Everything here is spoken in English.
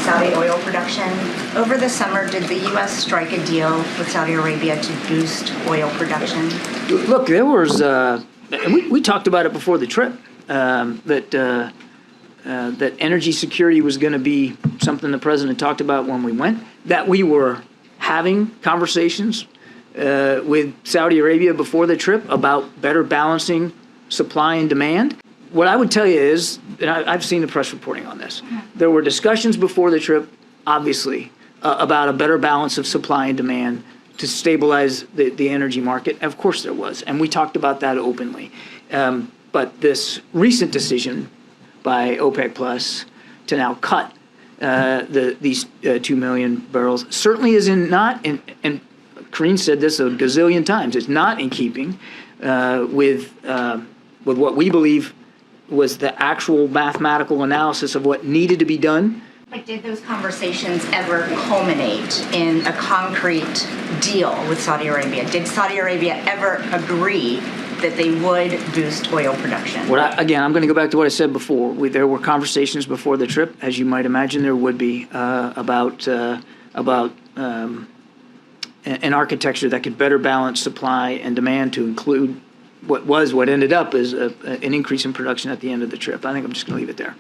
Saudi oil production. Over the summer, did the U.S. strike a deal with Saudi Arabia to boost oil production? Look, there was, we talked about it before the trip, that energy security was going to be something the president talked about when we went, that we were having conversations with Saudi Arabia before the trip about better balancing supply and demand. What I would tell you is, and I've seen the press reporting on this, there were discussions before the trip, obviously, about a better balance of supply and demand to stabilize the energy market. Of course there was, and we talked about that openly. But this recent decision by OPEC Plus to now cut these 2 million barrels certainly is not, and Karine said this a gazillion times, it's not in keeping with what we believe was the actual mathematical analysis of what needed to be done. But did those conversations ever culminate in a concrete deal with Saudi Arabia? Did Saudi Arabia ever agree that they would boost oil production? Again, I'm going to go back to what I said before. There were conversations before the trip, as you might imagine there would be, about an architecture that could better balance supply and demand to include what ended up as an increase in production at the end of the trip. I think I'm just going to leave it there.